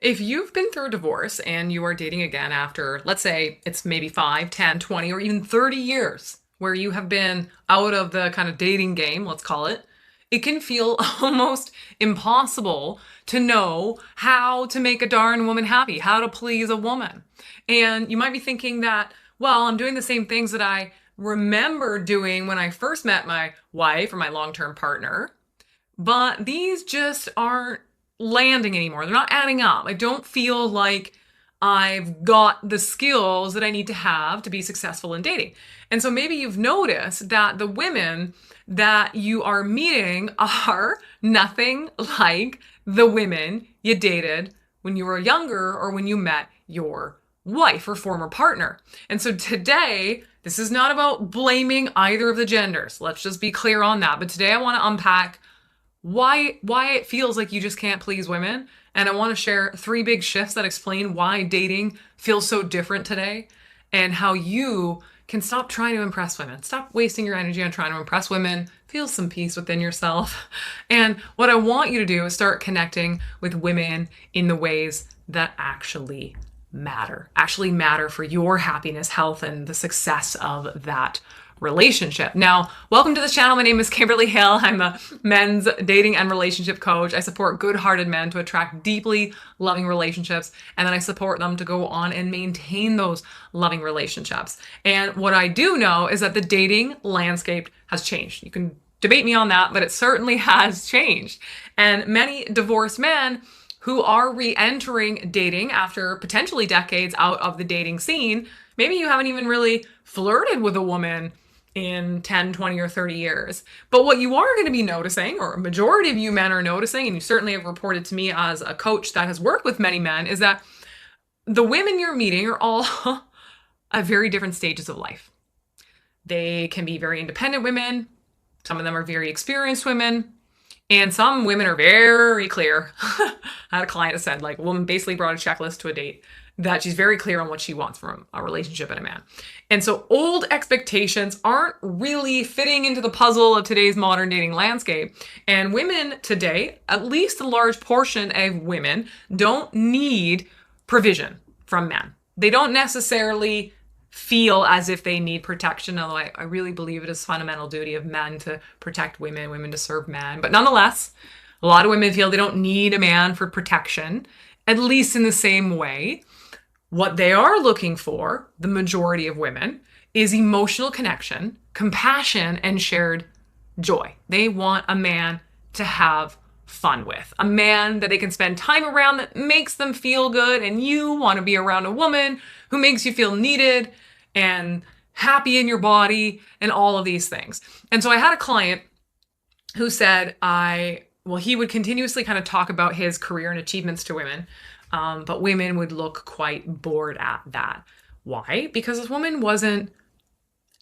If you've been through a divorce and you are dating again after, let's say it's maybe 5, 10, 20, or even 30 years where you have been out of the kind of dating game, let's call it, it can feel almost impossible to know how to make a darn woman happy, how to please a woman. And you might be thinking that, well, I'm doing the same things that I remember doing when I first met my wife or my long-term partner, but these just aren't landing anymore. They're not adding up. I don't feel like I've got the skills that I need to have to be successful in dating. And so maybe you've noticed that the women that you are meeting are nothing like the women you dated when you were younger or when you met your wife or former partner. And so today, this is not about blaming either of the genders. Let's just be clear on that. But today I want to unpack why it feels like you just can't please women. And I want to share 3 big shifts that explain why dating feels so different today and how you can stop trying to impress women. Stop wasting your energy on trying to impress women. Feel some peace within yourself. And what I want you to do is start connecting with women in the ways that actually matter for your happiness, health, and the success of that relationship. Now, welcome to this channel. My name is Kimberly Hill. I'm a men's dating and relationship coach. I support good-hearted men to attract deeply loving relationships, and then I support them to go on and maintain those loving relationships. And what I do know is that the dating landscape has changed. You can debate me on that, but it certainly has changed. And many divorced men who are re-entering dating after potentially decades out of the dating scene, maybe you haven't even really flirted with a woman in 10, 20, or 30 years. But what you are going to be noticing, or a majority of you men are noticing, and you certainly have reported to me as a coach that has worked with many men, is that the women you're meeting are all at very different stages of life. They can be very independent women. Some of them are very experienced women. And some women are very clear. I had a client that said, like, a woman basically brought a checklist to a date that she's very clear on what she wants from a relationship and a man. And so old expectations aren't really fitting into the puzzle of today's modern dating landscape. And women today, at least a large portion of women, don't need provision from men. They don't necessarily feel as if they need protection, although I really believe it is fundamental duty of men to protect women, women to serve men. But nonetheless, a lot of women feel they don't need a man for protection, at least in the same way. What they are looking for, the majority of women, is emotional connection, compassion, and shared joy. They want a man to have fun with, a man that they can spend time around that makes them feel good, and you want to be around a woman who makes you feel needed and happy in your body and all of these things. And so I had a client who said he would continuously kind of talk about his career and achievements to women, but women would look quite bored at that. Why? Because this woman wasn't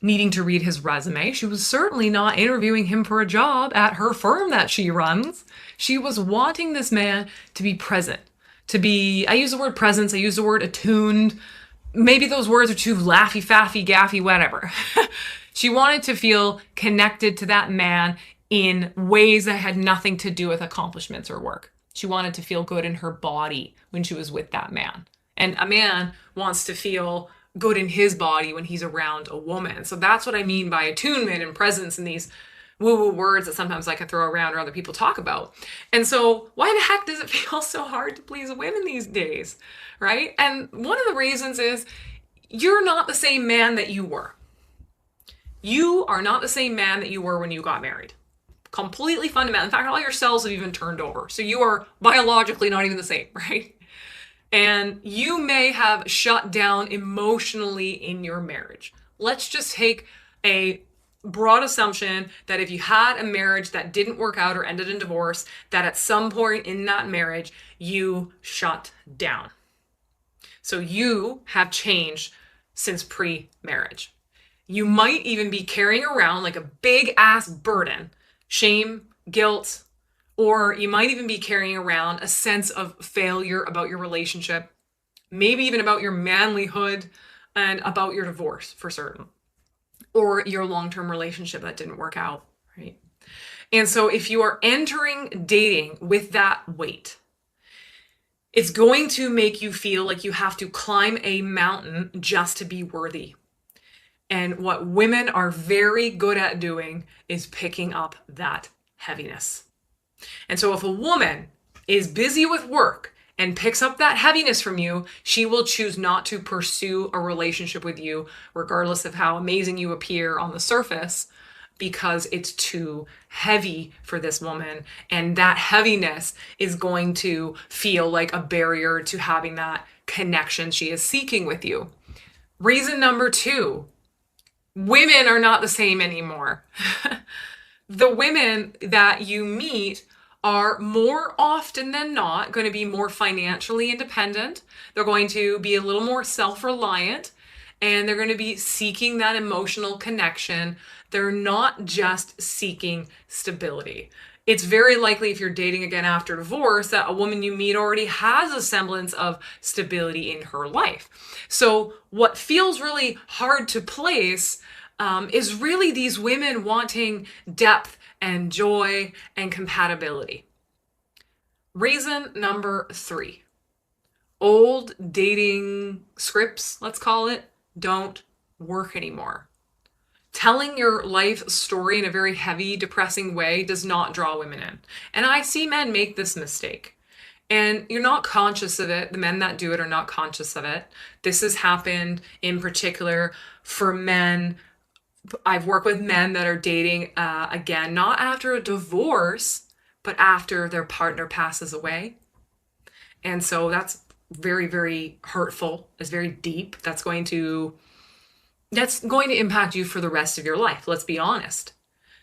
needing to read his resume. She was certainly not interviewing him for a job at her firm that she runs. She was wanting this man to be present, to be, I use the word presence, I use the word attuned. Maybe those words are too laughy, faffy, gaffy, whatever. She wanted to feel connected to that man in ways that had nothing to do with accomplishments or work. She wanted to feel good in her body when she was with that man. And a man wants to feel good in his body when he's around a woman. So that's what I mean by attunement and presence and these woo-woo words that sometimes I can throw around or other people talk about. And so why the heck does it feel so hard to please women these days, right? And one of the reasons is you're not the same man that you were. You are not the same man that you were when you got married. Completely fundamental. In fact, all your cells have even turned over. So you are biologically not even the same, right? And you may have shut down emotionally in your marriage. Let's just take a broad assumption that if you had a marriage that didn't work out or ended in divorce, that at some point in that marriage, you shut down. So you have changed since pre-marriage. You might even be carrying around like a big ass burden, shame, guilt, or you might even be carrying around a sense of failure about your relationship, maybe even about your manlyhood and about your divorce for certain, or your long-term relationship that didn't work out, right? And so if you are entering dating with that weight, It's going to make you feel like you have to climb a mountain just to be worthy. And what women are very good at doing is picking up that heaviness. And so if a woman is busy with work and picks up that heaviness from you, she will choose not to pursue a relationship with you, regardless of how amazing you appear on the surface, because it's too heavy for this woman. And that heaviness is going to feel like a barrier to having that connection she is seeking with you. Reason number 2, women are not the same anymore. The women that you meet are more often than not going to be more financially independent. They're going to be a little more self-reliant, and they're going to be seeking that emotional connection. They're not just seeking stability. It's very likely, if you're dating again after divorce, that a woman you meet already has a semblance of stability in her life. So what feels really hard to place is really these women wanting depth and joy and compatibility. Reason number 3, old dating scripts, let's call it, don't work anymore. Telling your life story in a very heavy, depressing way does not draw women in. And I see men make this mistake. And you're not conscious of it. The men that do it are not conscious of it. This has happened in particular for men. I've worked with men that are dating again, not after a divorce, but after their partner passes away. And so that's very, very hurtful. It's very deep. That's going to impact you for the rest of your life, let's be honest.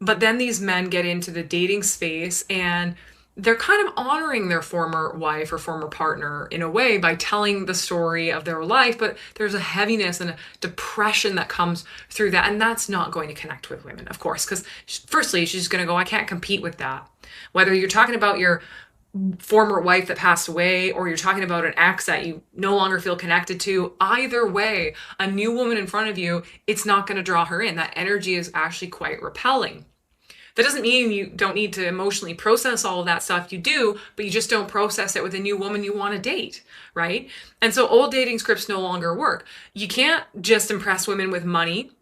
But then these men get into the dating space and they're kind of honoring their former wife or former partner in a way by telling the story of their life, but there's a heaviness and a depression that comes through that, and that's not going to connect with women, of course, because firstly, she's going to go, I can't compete with that. Whether you're talking about your former wife that passed away or you're talking about an ex that you no longer feel connected to, either way, a new woman in front of you, it's not going to draw her in. That energy is actually quite repelling. That doesn't mean you don't need to emotionally process all of that stuff. You do, but you just don't process it with a new woman you want to date, right? And so old dating scripts no longer work. You can't just impress women with money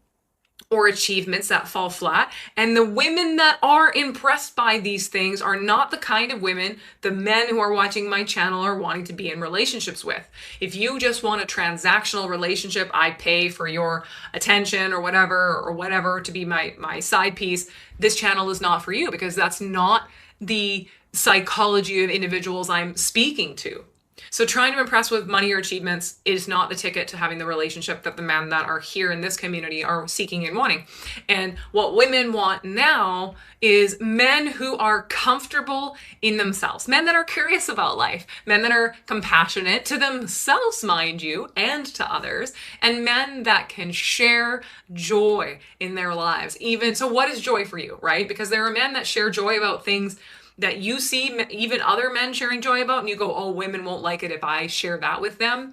or achievements that fall flat. And the women that are impressed by these things are not the kind of women the men who are watching my channel are wanting to be in relationships with. If you just want a transactional relationship, I pay for your attention or whatever to be my side piece, this channel is not for you, because that's not the psychology of individuals I'm speaking to. So trying to impress with money or achievements is not the ticket to having the relationship that the men that are here in this community are seeking and wanting. And what women want now is men who are comfortable in themselves, men that are curious about life, men that are compassionate to themselves, mind you, and to others, and men that can share joy in their lives. Even so, what is joy for you, right? Because there are men that share joy about things that you see even other men sharing joy about, and you go, oh, women won't like it if I share that with them.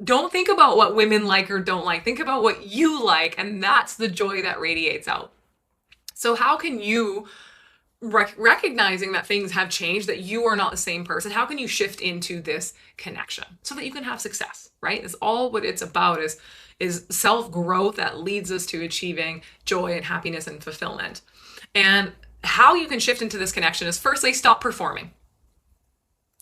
Don't think about what women like or don't like. Think about what you like, and that's the joy that radiates out. So how can you, recognizing that things have changed, that you are not the same person, how can you shift into this connection so that you can have success, right? It's all what it's about is self-growth that leads us to achieving joy and happiness and fulfillment. And how you can shift into this connection is, firstly, stop performing.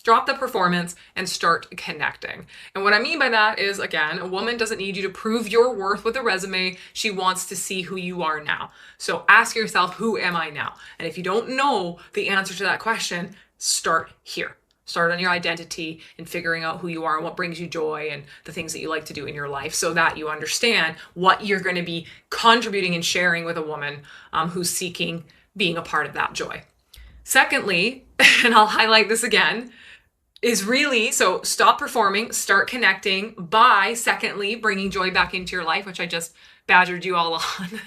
Drop the performance and start connecting. And what I mean by that is, again, a woman doesn't need you to prove your worth with a resume. She wants to see who you are now. So ask yourself, who am I now? And if you don't know the answer to that question, start here. Start on your identity and figuring out who you are and what brings you joy and the things that you like to do in your life, so that you understand what you're going to be contributing and sharing with a woman who's seeking being a part of that joy. Secondly, and I'll highlight this again, is really, so stop performing, start connecting by, secondly, bringing joy back into your life, which I just badgered you all on.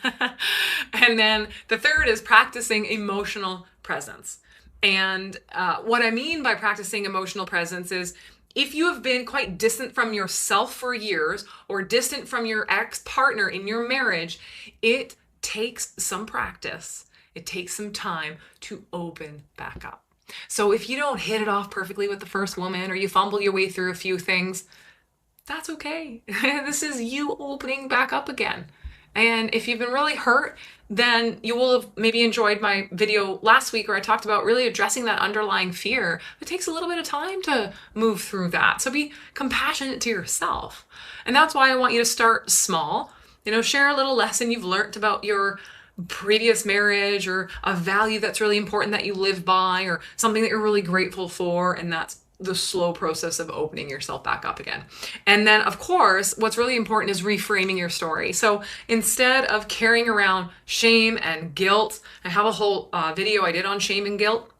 And then the third is practicing emotional presence. And what I mean by practicing emotional presence is, if you have been quite distant from yourself for years or distant from your ex-partner in your marriage, it takes some practice. It takes some time to open back up. So if you don't hit it off perfectly with the first woman, or you fumble your way through a few things, that's okay. This is you opening back up again. And if you've been really hurt, then you will have maybe enjoyed my video last week where I talked about really addressing that underlying fear. It takes a little bit of time to move through that. So be compassionate to yourself. And that's why I want you to start small. Share a little lesson you've learned about your previous marriage, or a value that's really important that you live by, or something that you're really grateful for. And that's the slow process of opening yourself back up again. And then, of course, what's really important is reframing your story. So instead of carrying around shame and guilt, I have a whole video I did on shame and guilt.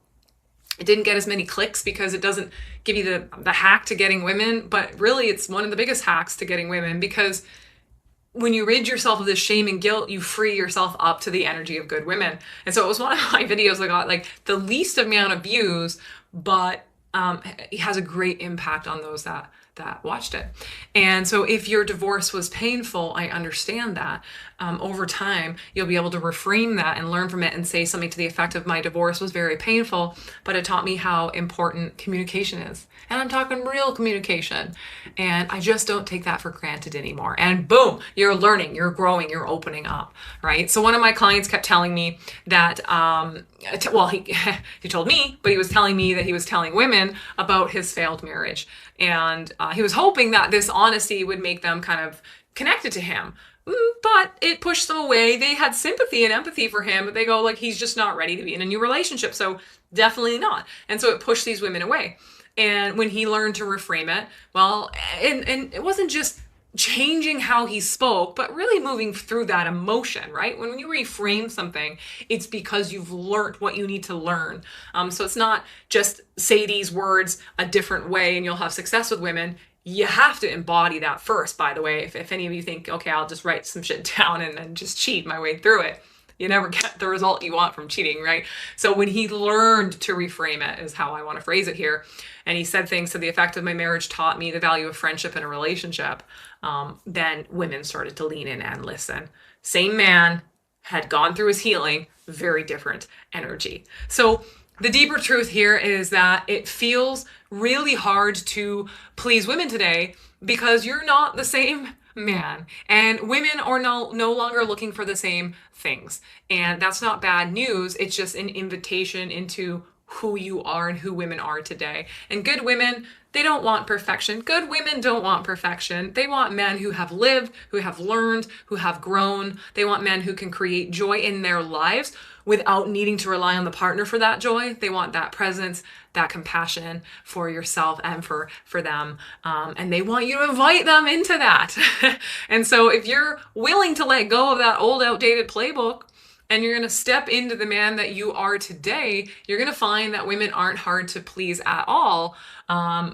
It didn't get as many clicks because it doesn't give you the hack to getting women, but really it's one of the biggest hacks to getting women, because when you rid yourself of this shame and guilt, you free yourself up to the energy of good women. And so it was one of my videos that got like the least amount of views, but it has a great impact on those that watched it. And so if your divorce was painful, I understand that. Over time, you'll be able to reframe that and learn from it and say something to the effect of, my divorce was very painful, but it taught me how important communication is. And I'm talking real communication. And I just don't take that for granted anymore. And boom, you're learning, you're growing, you're opening up, right? So one of my clients kept telling me that, he told me, but he was telling me that he was telling women about his failed marriage. And he was hoping that this honesty would make them kind of connected to him. But it pushed them away. They had sympathy and empathy for him, but they go like, he's just not ready to be in a new relationship. So definitely not. And so it pushed these women away. And when he learned to reframe it, well, and it wasn't just changing how he spoke, but really moving through that emotion, right? When you reframe something, it's because you've learned what you need to learn. So it's not just say these words a different way and you'll have success with women. You have to embody that first, by the way. If any of you think, okay, I'll just write some shit down and then just cheat my way through it, you never get the result you want from cheating, right? So when he learned to reframe it, is how I want to phrase it here. And he said things to the effect of, my marriage taught me the value of friendship in a relationship. Then women started to lean in and listen. Same man, had gone through his healing, very different energy. So the deeper truth here is that it feels really hard to please women today because you're not the same man, and women are no longer looking for the same things. And that's not bad news. It's just an invitation into who you are and who women are today. And good women, they don't want perfection. Good women don't want perfection. They want men who have lived, who have learned, who have grown. They want men who can create joy in their lives without needing to rely on the partner for that joy. They want that presence, that compassion for yourself and for them. And they want you to invite them into that. And so if you're willing to let go of that old, outdated playbook, and you're going to step into the man that you are today, you're going to find that women aren't hard to please at all.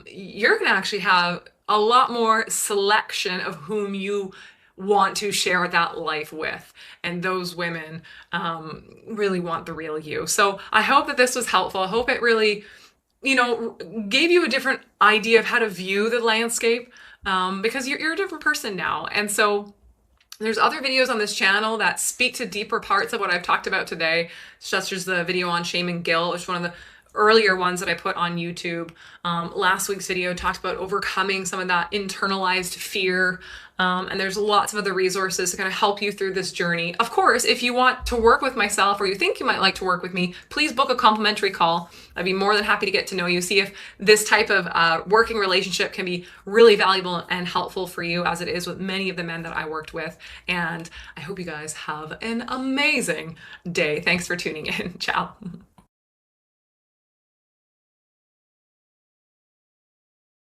You're going to actually have a lot more selection of whom you want to share that life with. And those women really want the real you. So I hope that this was helpful. I hope it really, gave you a different idea of how to view the landscape, because you're a different person now. And so there's other videos on this channel that speak to deeper parts of what I've talked about today, such as the video on shame and guilt, which is one of the earlier ones that I put on YouTube. Last week's video talked about overcoming some of that internalized fear. And there's lots of other resources to kind of help you through this journey. Of course, if you want to work with myself, or you think you might like to work with me, please book a complimentary call. I'd be more than happy to get to know you, see if this type of working relationship can be really valuable and helpful for you, as it is with many of the men that I worked with. And I hope you guys have an amazing day. Thanks for tuning in. Ciao.